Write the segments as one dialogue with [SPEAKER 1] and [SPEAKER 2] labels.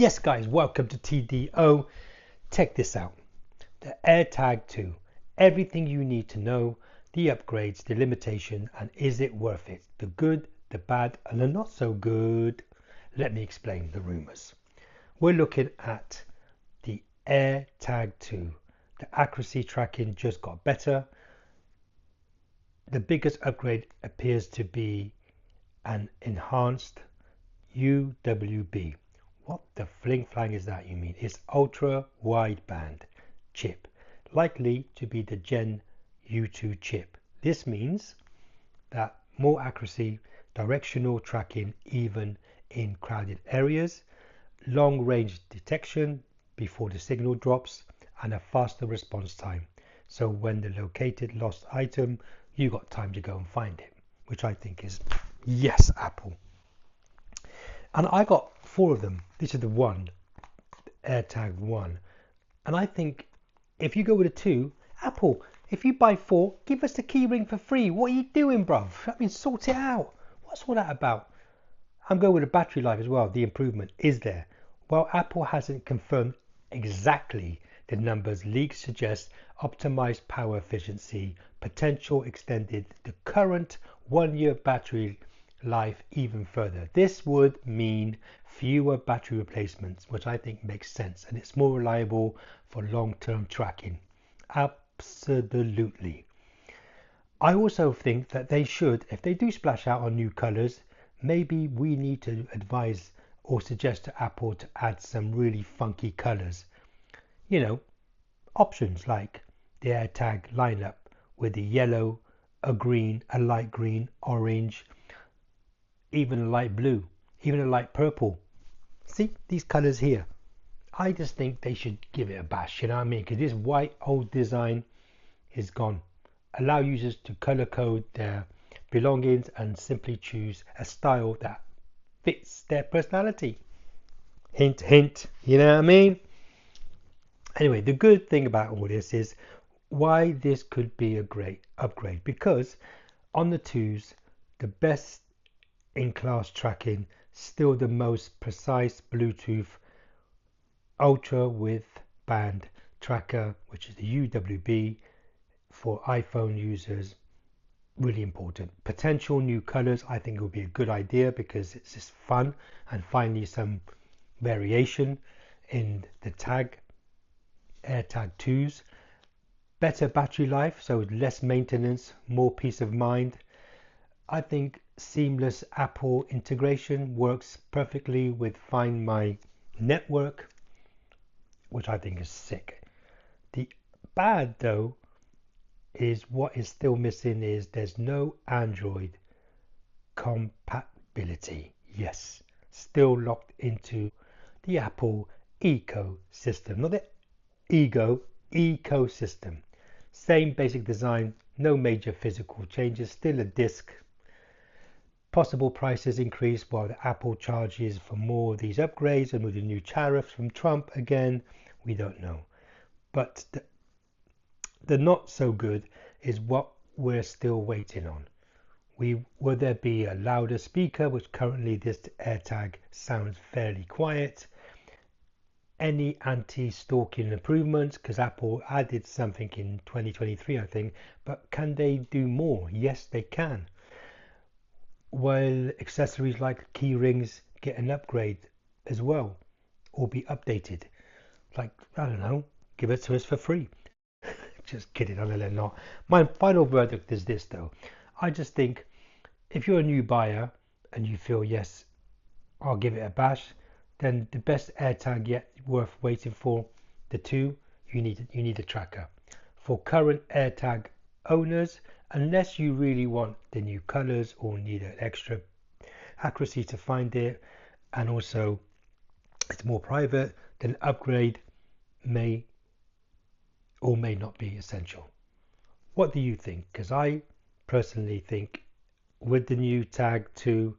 [SPEAKER 1] Yes guys, welcome to TDO. Check this out. The AirTag 2. Everything you need to know, the upgrades, the limitation, and is it worth it? The good, the bad, and the not so good. Let me explain the rumors. We're looking at the AirTag 2. The accuracy tracking just got better. The biggest upgrade appears to be an enhanced UWB. What the fling flang is that you mean? It's ultra wideband chip, likely to be the Gen U2 chip. This means that more accuracy, directional tracking even in crowded areas, long range detection before the signal drops, and a faster response time. So when the located lost item, you got time to go and find it, which I think is yes, Apple. And I got 4 of them. This is the one, AirTag 1. And I think if you go with a 2, Apple, if you buy 4, give us the key ring for free. What are you doing, bruv? I mean, sort it out. What's all that about? I'm going with the battery life as well. The improvement is there. While Apple hasn't confirmed exactly the numbers, leaks suggest optimized power efficiency, potential extended the current 1-year battery life even further. This would mean fewer battery replacements, which I think makes sense, and it's more reliable for long-term tracking. Absolutely. I also think that they should, if they do splash out on new colors, maybe we need to advise or suggest to Apple to add some really funky colors. You know, options like the AirTag lineup with the yellow, a green, a light green, orange, even a light blue, even a light purple. See these colors here. I just think they should give it a bash, you know what I mean? Because this white old design is gone. Allow users to color code their belongings and simply choose a style that fits their personality. Hint, hint, you know what I mean? Anyway, the good thing about all this is why this could be a great upgrade, because on the 2s, the best in class tracking, still the most precise Bluetooth ultra wideband tracker, which is the UWB for iPhone users. Really important. Potential new colors, I think it would be a good idea because it's just fun, and finally some variation in the AirTag 2s. Better battery life, so less maintenance, more peace of mind. I think seamless Apple integration works perfectly with Find My Network, which I think is sick. The bad though is what is still missing is there's no Android compatibility. Yes, still locked into the Apple ecosystem, not the ecosystem. Same basic design, no major physical changes, still a disc. Possible prices increase while the Apple charges for more of these upgrades, and with the new tariffs from Trump again, we don't know. But the not so good is what we're still waiting on. Will there be a louder speaker, which currently this AirTag sounds fairly quiet? Any anti-stalking improvements, because Apple added something in 2023 I think, but can they do more? Yes, they can. While accessories like key rings get an upgrade as well, or be updated, like, I don't know, give it to us for free. Just kidding, I'm not. My final verdict is this though. I just think if you're a new buyer and you feel yes, I'll give it a bash, then the best AirTag yet worth waiting for, the 2, you need a tracker. For current AirTag owners, unless you really want the new colors or need an extra accuracy to find it, and also it's more private, then upgrade may or may not be essential. What do you think? Because I personally think with the new Tag 2,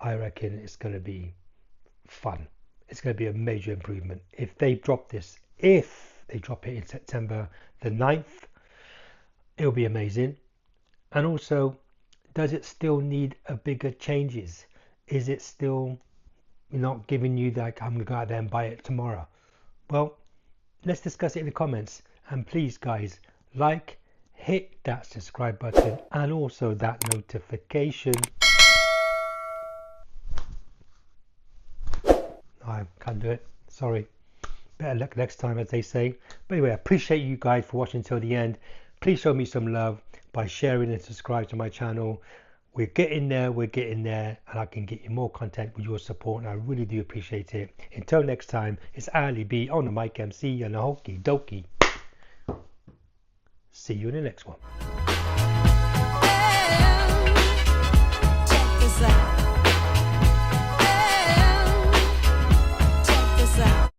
[SPEAKER 1] I reckon it's going to be fun. It's going to be a major improvement. If they drop it in September the 9th, it'll be amazing. And also, does it still need a bigger changes? Is it still not giving you like I'm gonna go out there and buy it tomorrow. Well, let's discuss it in the comments, and please guys, like, hit that subscribe button and also that notification. I can't do it, sorry. Better luck next time, as they say. But anyway, I appreciate you guys for watching till the end. Please show me some love by sharing and subscribe to my channel. We're getting there, and I can get you more content with your support, and I really do appreciate it. Until next time, it's Ali B on the mic MC and the hokey dokey. See you in the next one.
[SPEAKER 2] Check this out.